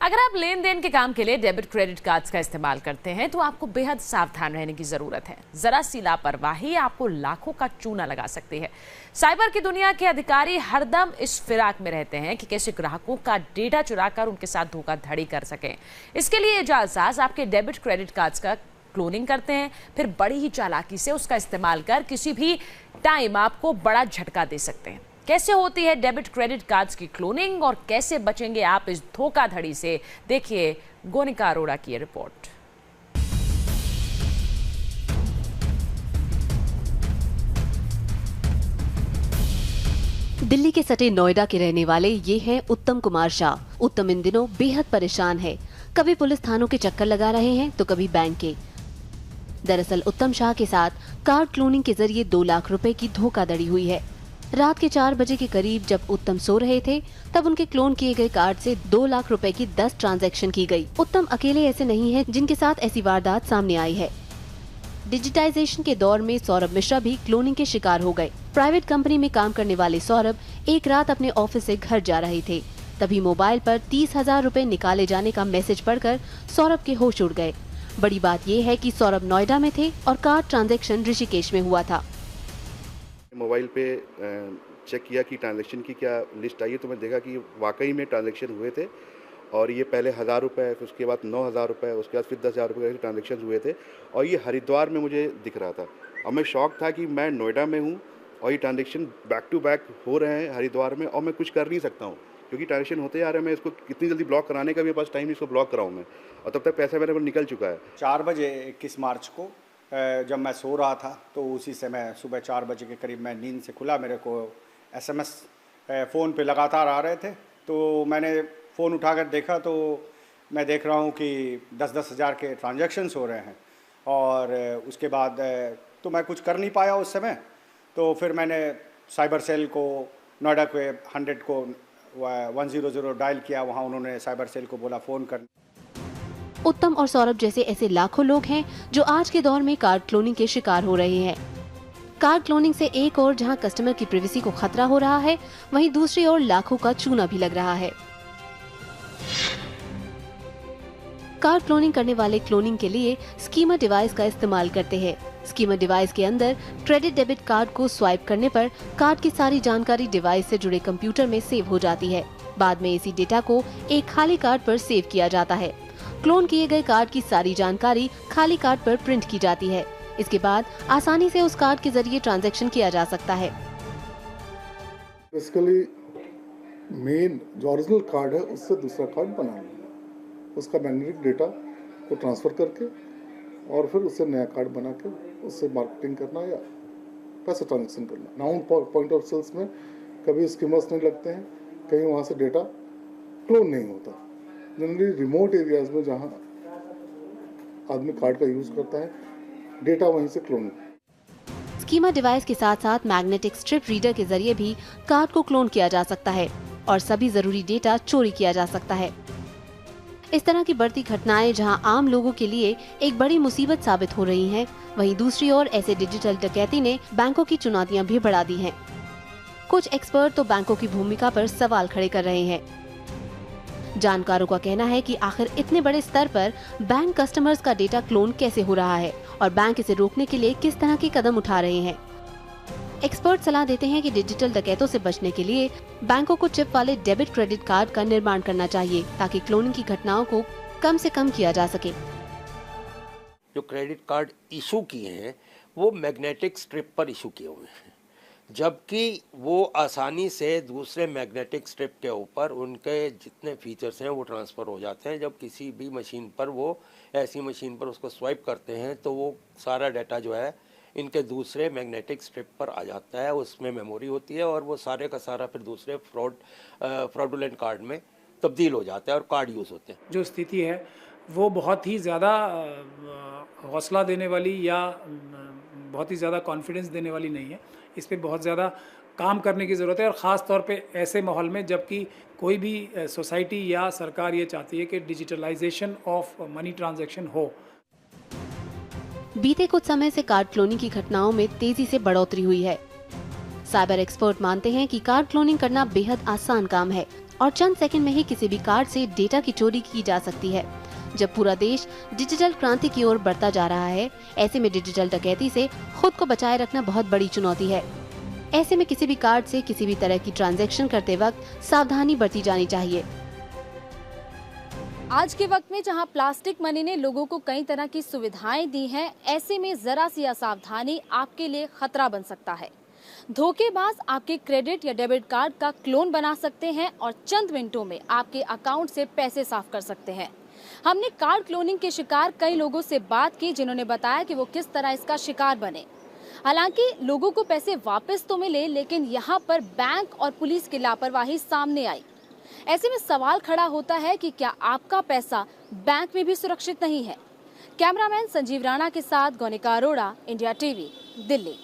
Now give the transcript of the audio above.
अगर आप लेन देन के काम के लिए डेबिट क्रेडिट कार्ड्स का इस्तेमाल करते हैं तो आपको बेहद सावधान रहने की जरूरत है। जरा सी लापरवाही आपको लाखों का चूना लगा सकती है। साइबर की दुनिया के अधिकारी हरदम इस फिराक में रहते हैं कि कैसे ग्राहकों का डेटा चुराकर उनके साथ धोखाधड़ी कर सकें। इसके लिए ये जालसाज आपके डेबिट क्रेडिट कार्ड्स का क्लोनिंग करते हैं, फिर बड़ी ही चालाकी से उसका इस्तेमाल कर किसी भी टाइम आपको बड़ा झटका दे सकते हैं। कैसे होती है डेबिट क्रेडिट कार्ड्स की क्लोनिंग और कैसे बचेंगे आप इस धोखाधड़ी से, देखिए गोनिका अरोड़ा की रिपोर्ट। दिल्ली के सटे नोएडा के रहने वाले ये हैं उत्तम कुमार शाह। उत्तम इन दिनों बेहद परेशान है। कभी पुलिस थानों के चक्कर लगा रहे हैं तो कभी बैंक के। दरअसल उत्तम शाह के साथ कार्ड क्लोनिंग के जरिए 2 लाख रुपए की धोखाधड़ी हुई है। रात के 4 बजे के करीब जब उत्तम सो रहे थे तब उनके क्लोन किए गए कार्ड से 2 लाख रुपए की 10 ट्रांजैक्शन की गई। उत्तम अकेले ऐसे नहीं हैं जिनके साथ ऐसी वारदात सामने आई है। डिजिटाइजेशन के दौर में सौरभ मिश्रा भी क्लोनिंग के शिकार हो गए। प्राइवेट कंपनी में काम करने वाले सौरभ एक रात अपने ऑफिस से घर जा रहे थे, तभी मोबाइल पर 30,000 रुपए निकाले जाने का मैसेज पढ़कर सौरभ के होश उड़ गए। बड़ी बात यह है कि सौरभ नोएडा में थे और कार्ड ट्रांजैक्शन ऋषिकेश में हुआ था। मोबाइल पे चेक किया कि ट्रांजैक्शन की क्या लिस्ट आई है, तो मैं देखा कि वाकई में ट्रांजैक्शन हुए थे और ये पहले 1,000 रुपये, फिर उसके बाद 9,000 रुपये, उसके बाद फिर 10,000 रुपये के ट्रांजैक्शन हुए थे और ये हरिद्वार में मुझे दिख रहा था। और मैं शॉक था कि मैं नोएडा में हूँ और ये ट्रांजैक्शन बैक टू बैक हो रहे हैं हरिद्वार में और मैं कुछ कर नहीं सकता हूँ क्योंकि ट्रांजैक्शन होते आ रहे हैं। मैं इसको कितनी जल्दी ब्लॉक कराने का मेरे पास टाइम नहीं, इसको ब्लॉक कराऊँ मैं, और तब तक पैसा मेरे को निकल चुका है। 4 बजे 21 मार्च को जब मैं सो रहा था तो उसी समय सुबह 4 बजे के करीब मैं नींद से खुला, मेरे को SMS फ़ोन पे लगातार आ रहे थे। तो मैंने फ़ोन उठाकर देखा तो मैं देख रहा हूँ कि 10-10 हज़ार के ट्रांजैक्शंस हो रहे हैं और उसके बाद तो मैं कुछ कर नहीं पाया उस समय। तो फिर मैंने साइबर सेल को, नोएडा के 100 को 100 डायल किया। वहाँ उन्होंने साइबर सेल को बोला फ़ोन कर। उत्तम और सौरभ जैसे ऐसे लाखों लोग हैं जो आज के दौर में कार्ड क्लोनिंग के शिकार हो रहे हैं। कार्ड क्लोनिंग से एक और जहां कस्टमर की प्राइवेसी को खतरा हो रहा है, वहीं दूसरी ओर लाखों का चूना भी लग रहा है। कार्ड क्लोनिंग करने वाले क्लोनिंग के लिए स्कीमर डिवाइस का इस्तेमाल करते हैं। स्कीमर डिवाइस के अंदर क्रेडिट डेबिट कार्ड को स्वाइप करने पर कार्ड की सारी जानकारी डिवाइस से जुड़े कंप्यूटर में सेव हो जाती है। बाद में इसी डेटा को एक खाली कार्ड पर सेव किया जाता है। क्लोन किए गए कार्ड की सारी जानकारी खाली कार्ड पर प्रिंट की जाती है। इसके बाद आसानी से उस कार्ड के जरिए ट्रांजैक्शन किया जा सकता है। बेसिकली मेन जो ओरिजिनल कार्ड है उससे दूसरा कार्ड बनाना, उसका मैग्नेटिक डेटा को ट्रांसफ़र करके और फिर उससे नया कार्ड बना के उससे मार्केटिंग करना या पैसा ट्रांजैक्शन करना। नाउन पॉइंट ऑफ सेल्स में कभी स्कीमर्स नहीं लगते हैं, कहीं वहाँ से डेटा क्लोन नहीं होता। जनरली रिमोट एरियाज में जहाँ आदमी कार्ड का यूज करता है, डेटा वहीं से क्लोन। स्कीमर डिवाइस के साथ साथ मैग्नेटिक स्ट्रिप रीडर के जरिए भी कार्ड को क्लोन किया जा सकता है और सभी जरूरी डेटा चोरी किया जा सकता है। इस तरह की बढ़ती घटनाएं जहां आम लोगों के लिए एक बड़ी मुसीबत साबित हो रही हैं, वहीं दूसरी ओर ऐसे डिजिटल डकैती ने बैंकों की चुनौतियां भी बढ़ा दी हैं। कुछ एक्सपर्ट तो बैंकों की भूमिका पर सवाल खड़े कर रहे हैं। जानकारों का कहना है कि आखिर इतने बड़े स्तर पर बैंक कस्टमर्स का डेटा क्लोन कैसे हो रहा है और बैंक इसे रोकने के लिए किस तरह के कदम उठा रहे हैं। एक्सपर्ट सलाह देते हैं कि डिजिटल डकैतों से बचने के लिए बैंकों को चिप वाले डेबिट क्रेडिट कार्ड का निर्माण करना चाहिए ताकि क्लोनिंग की घटनाओं को कम से कम किया जा सके। जो क्रेडिट कार्ड इशू किए हैं वो मैग्नेटिक स्ट्रिप पर इशू किए हुए हैं, जबकि वो आसानी से दूसरे मैग्नेटिक स्ट्रिप के ऊपर उनके जितने फीचर्स हैं वो ट्रांसफ़र हो जाते हैं। जब किसी भी मशीन पर वो ऐसी मशीन पर उसको स्वाइप करते हैं तो वो सारा डाटा जो है इनके दूसरे मैग्नेटिक स्ट्रिप पर आ जाता है, उसमें मेमोरी होती है और वो सारे का सारा फिर दूसरे फ्रॉडुलेंट कार्ड में तब्दील हो जाता है और कार्ड यूज़ होते हैं। जो स्थिति है वो बहुत ही ज़्यादा हौसला देने वाली या बहुत ही ज़्यादा कॉन्फिडेंस देने वाली नहीं है। इस पे बहुत ज़्यादा काम करने की ज़रूरत है और ख़ास तौर पे ऐसे माहौल में जबकि कोई भी सोसाइटी या सरकार ये चाहती है कि डिजिटलाइजेशन ऑफ मनी ट्रांजैक्शन हो। बीते कुछ समय से कार्ड क्लोनिंग की घटनाओं में तेजी से बढ़ोतरी हुई है। साइबर एक्सपर्ट मानते हैं कि कार्ड क्लोनिंग करना बेहद आसान काम है और चंद सेकंड में ही किसी भी कार्ड से डेटा की चोरी की जा सकती है। जब पूरा देश डिजिटल क्रांति की ओर बढ़ता जा रहा है, ऐसे में डिजिटल डकैती से खुद को बचाए रखना बहुत बड़ी चुनौती है। ऐसे में किसी भी कार्ड से किसी भी तरह की ट्रांजैक्शन करते वक्त सावधानी बरती जानी चाहिए। आज के वक्त में जहां प्लास्टिक मनी ने लोगों को कई तरह की सुविधाएं दी हैं, ऐसे में जरा सी असावधानी आपके लिए खतरा बन सकता है। धोखेबाज आपके क्रेडिट या डेबिट कार्ड का क्लोन बना सकते हैं और चंद मिनटों में आपके अकाउंट से पैसे साफ कर सकते हैं। हमने कार्ड क्लोनिंग के शिकार कई लोगों से बात की, जिन्होंने बताया कि वो किस तरह इसका शिकार बने। हालांकि लोगों को पैसे वापस तो मिले, लेकिन यहाँ पर बैंक और पुलिस की लापरवाही सामने आई। ऐसे में सवाल खड़ा होता है कि क्या आपका पैसा बैंक में भी सुरक्षित नहीं है। कैमरामैन संजीव राणा के साथ गौनिका अरोड़ा, इंडिया टीवी, दिल्ली।